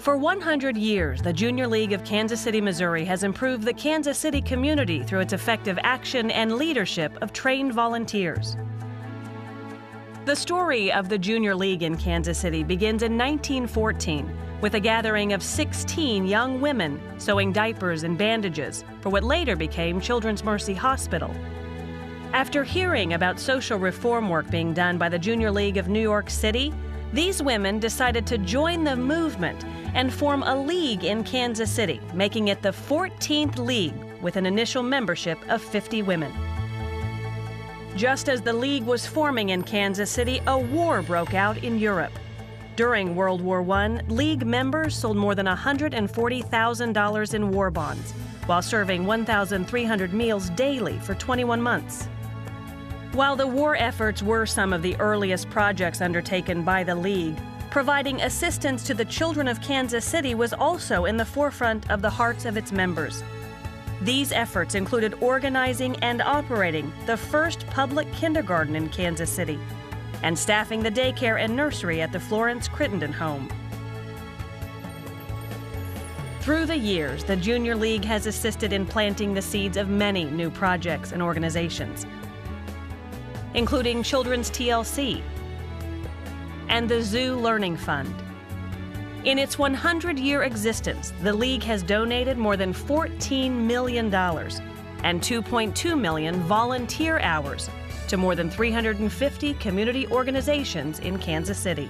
For 100 years, the Junior League of Kansas City, Missouri has improved the Kansas City community through its effective action and leadership of trained volunteers. The story of the Junior League in Kansas City begins in 1914 with a gathering of 16 young women sewing diapers and bandages for what later became Children's Mercy Hospital. After hearing about social reform work being done by the Junior League of New York City, these women decided to join the movement and form a league in Kansas City, making it the 14th league with an initial membership of 50 women. Just as the league was forming in Kansas City, a war broke out in Europe. During World War I, league members sold more than $140,000 in war bonds, while serving 1,300 meals daily for 21 months. While the war efforts were some of the earliest projects undertaken by the League, providing assistance to the children of Kansas City was also in the forefront of the hearts of its members. These efforts included organizing and operating the first public kindergarten in Kansas City and staffing the daycare and nursery at the Florence Crittenden home. Through the years, the Junior League has assisted in planting the seeds of many new projects and organizations, including Children's TLC and the Zoo Learning Fund. In its 100-year existence, the League has donated more than $14 million and 2.2 million volunteer hours to more than 350 community organizations in Kansas City.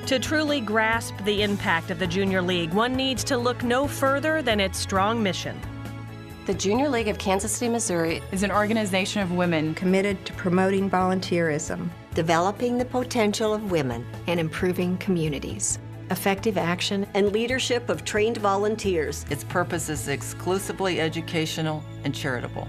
To truly grasp the impact of the Junior League, one needs to look no further than its strong mission. The Junior League of Kansas City, Missouri is an organization of women committed to promoting volunteerism, developing the potential of women, and improving communities. effective action, and leadership of trained volunteers. Its purpose is exclusively educational and charitable.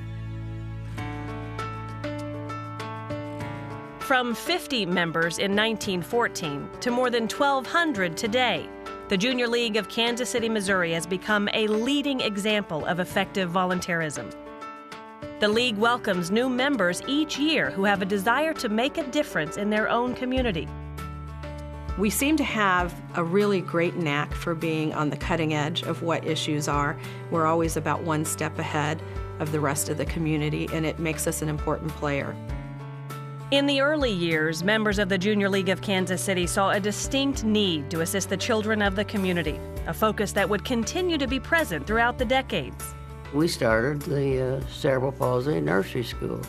From 50 members in 1914 to more than 1,200 today, the Junior League of Kansas City, Missouri has become a leading example of effective volunteerism. The League welcomes new members each year who have a desire to make a difference in their own community. We seem to have a really great knack for being on the cutting edge of what issues are. We're always about one step ahead of the rest of the community, and it makes us an important player. In the early years, members of the Junior League of Kansas City saw a distinct need to assist the children of the community, a focus that would continue to be present throughout the decades. We started the cerebral palsy nursery school,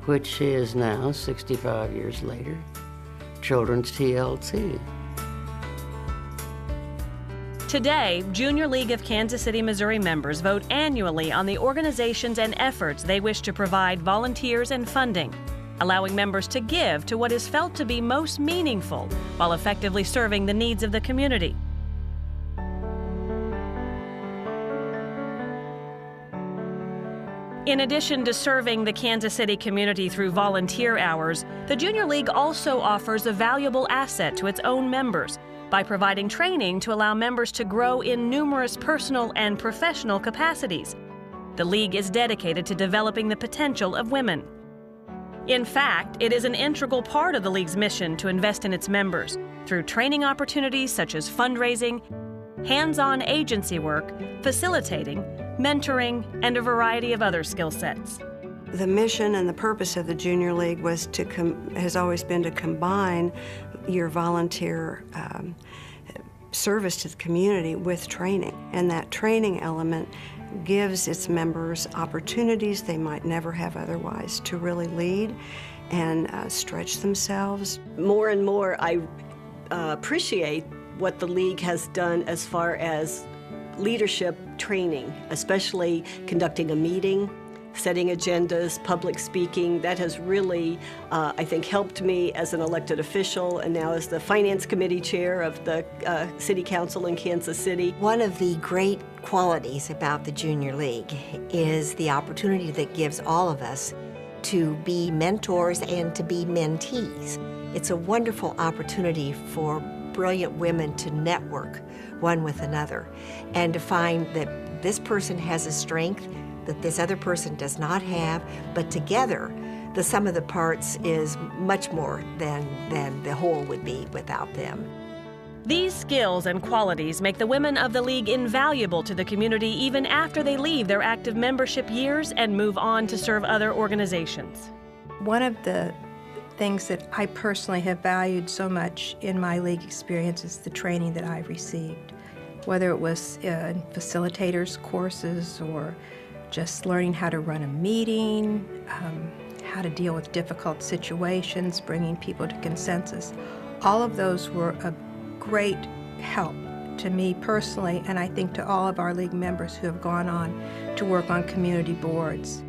which is now, 65 years later, Children's TLC. Today, Junior League of Kansas City, Missouri members vote annually on the organizations and efforts they wish to provide volunteers and funding, allowing members to give to what is felt to be most meaningful while effectively serving the needs of the community. In addition to serving the Kansas City community through volunteer hours, the Junior League also offers a valuable asset to its own members by providing training to allow members to grow in numerous personal and professional capacities. The League is dedicated to developing the potential of women. In fact, it is an integral part of the League's mission to invest in its members through training opportunities such as fundraising, hands-on agency work, facilitating, mentoring, and a variety of other skill sets. The mission and the purpose of the Junior League has always been to combine your volunteer service to the community with training. And that training element gives its members opportunities they might never have otherwise to really lead and stretch themselves. More and more, I appreciate what the League has done as far as leadership training, especially conducting a meeting, setting agendas, public speaking. That has really, I think, helped me as an elected official and now as the Finance Committee Chair of the City Council in Kansas City. One of the great qualities about the Junior League is the opportunity that gives all of us to be mentors and to be mentees. It's a wonderful opportunity for brilliant women to network one with another and to find that this person has a strength that this other person does not have, but together the sum of the parts is much more than the whole would be without them. These skills and qualities make the women of the League invaluable to the community even after they leave their active membership years and move on to serve other organizations. One of the things that I personally have valued so much in my League experience is the training that I've received, whether it was in facilitators courses or just learning how to run a meeting, how to deal with difficult situations, bringing people to consensus. All of those were a great help to me personally, and I think to all of our League members who have gone on to work on community boards.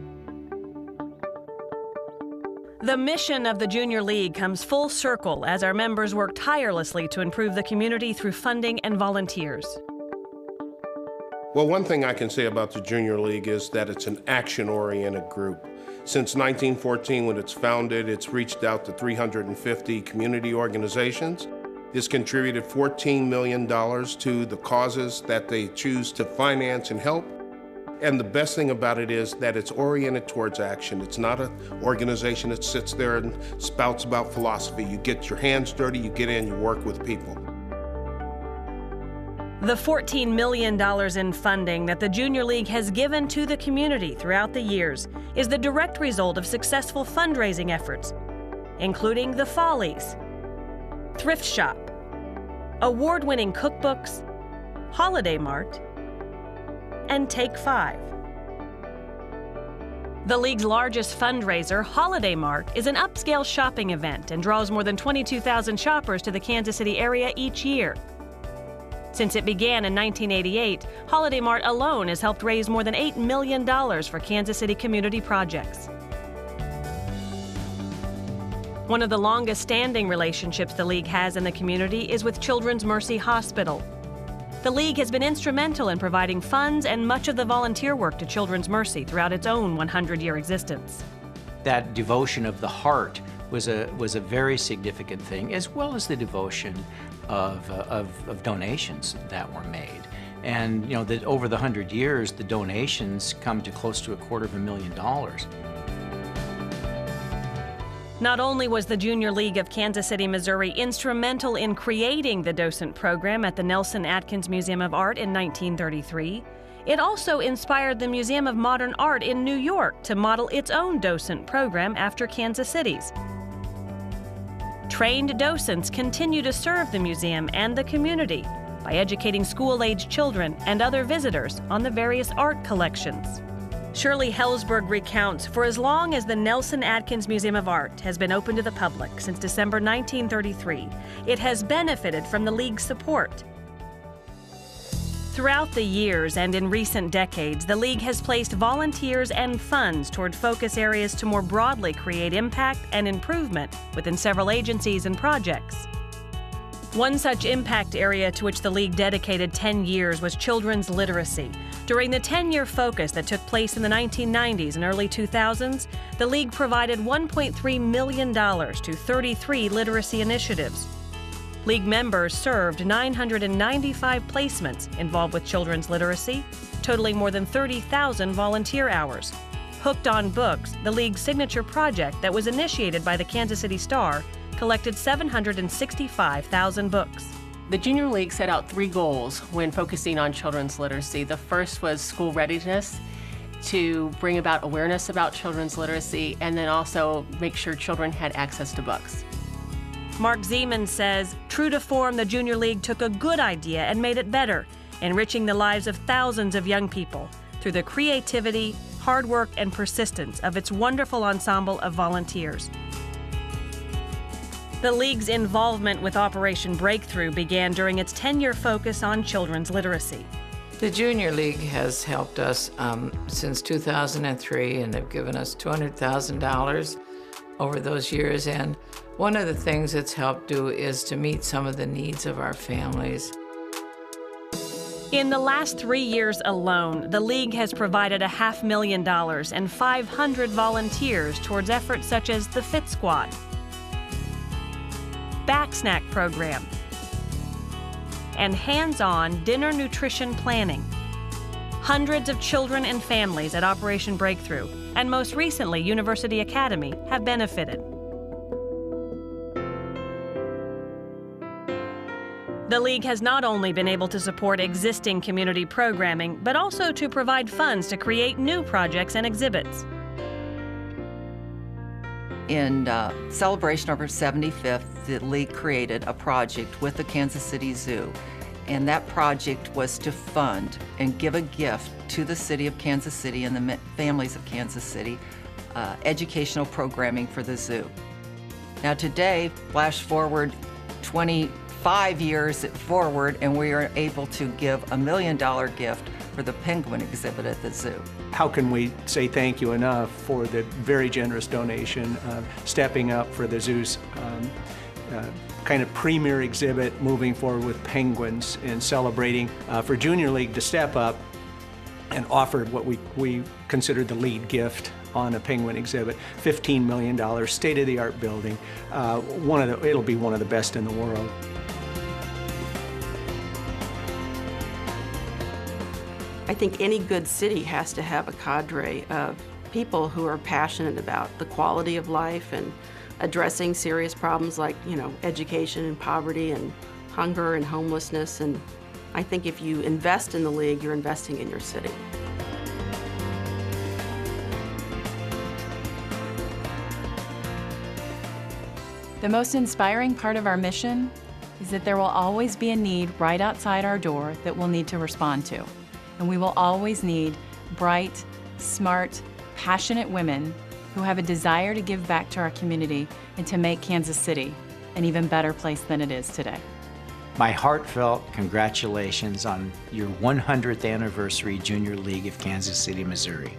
The mission of the Junior League comes full circle as our members work tirelessly to improve the community through funding and volunteers. Well, one thing I can say about the Junior League is that it's an action-oriented group. Since 1914, when it's founded, it's reached out to 350 community organizations. It's contributed $14 million to the causes that they choose to finance and help. And the best thing about it is that it's oriented towards action. It's not an organization that sits there and spouts about philosophy. You get your hands dirty, you get in, you work with people. The $14 million in funding that the Junior League has given to the community throughout the years is the direct result of successful fundraising efforts, including the Follies, Thrift Shop, award-winning cookbooks, Holiday Mart, and Take 5. The League's largest fundraiser, Holiday Mart, is an upscale shopping event and draws more than 22,000 shoppers to the Kansas City area each year. Since it began in 1988, Holiday Mart alone has helped raise more than $8 million for Kansas City community projects. One of the longest-standing relationships the League has in the community is with Children's Mercy Hospital. The League has been instrumental in providing funds and much of the volunteer work to Children's Mercy throughout its own 100-year existence. That devotion of the heart was a very significant thing, as well as the devotion of donations that were made. And you know, that over the 100 years, the donations come to close to $250,000. Not only was the Junior League of Kansas City, Missouri instrumental in creating the docent program at the Nelson Atkins Museum of Art in 1933, it also inspired the Museum of Modern Art in New York to model its own docent program after Kansas City's. Trained docents continue to serve the museum and the community by educating school-age children and other visitors on the various art collections. Shirley Hellsberg recounts, for as long as the Nelson Atkins Museum of Art has been open to the public since December 1933, it has benefited from the League's support. Throughout the years and in recent decades, the League has placed volunteers and funds toward focus areas to more broadly create impact and improvement within several agencies and projects. One such impact area to which the League dedicated 10 years was children's literacy. During the 10-year focus that took place in the 1990s and early 2000s, the League provided $1.3 million to 33 literacy initiatives. League members served 995 placements involved with children's literacy, totaling more than 30,000 volunteer hours. Hooked on Books, the League's signature project that was initiated by the Kansas City Star, collected 765,000 books. The Junior League set out 3 goals when focusing on children's literacy. The first was school readiness, to bring about awareness about children's literacy, and then also make sure children had access to books. Mark Zeman says, true to form, the Junior League took a good idea and made it better, enriching the lives of thousands of young people through the creativity, hard work, and persistence of its wonderful ensemble of volunteers. The League's involvement with Operation Breakthrough began during its 10-year focus on children's literacy. The Junior League has helped us since 2003, and they've given us $200,000 over those years. And one of the things it's helped do is to meet some of the needs of our families. In the last 3 years alone, the League has provided $500,000 and 500 volunteers towards efforts such as the Fit Squad, Back Snack Program, and hands-on dinner nutrition planning. Hundreds of children and families at Operation Breakthrough, and most recently University Academy, have benefited. The League has not only been able to support existing community programming, but also to provide funds to create new projects and exhibits. In celebration of our 75th, the League created a project with the Kansas City Zoo, and that project was to fund and give a gift to the city of Kansas City and the families of Kansas City, educational programming for the zoo. Now today, flash forward 25 years forward, and we are able to give $1 million gift for the penguin exhibit at the zoo. How can we say thank you enough for the very generous donation, stepping up for the zoo's kind of premier exhibit, moving forward with penguins and celebrating for Junior League to step up and offer what we considered the lead gift on a penguin exhibit, $15 million, state-of-the-art building. It'll be one of the best in the world. I think any good city has to have a cadre of people who are passionate about the quality of life and addressing serious problems like, education and poverty and hunger and homelessness. And I think if you invest in the League, you're investing in your city. The most inspiring part of our mission is that there will always be a need right outside our door that we'll need to respond to. And we will always need bright, smart, passionate women who have a desire to give back to our community and to make Kansas City an even better place than it is today. My heartfelt congratulations on your 100th anniversary Junior League of Kansas City, Missouri.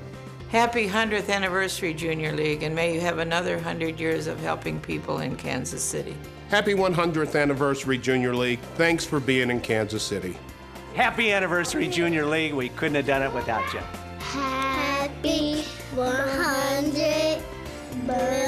Happy 100th anniversary, Junior League, and may you have another 100 years of helping people in Kansas City. Happy 100th anniversary, Junior League. Thanks for being in Kansas City. Happy anniversary, Junior League. We couldn't have done it without you. Happy 100th birthday.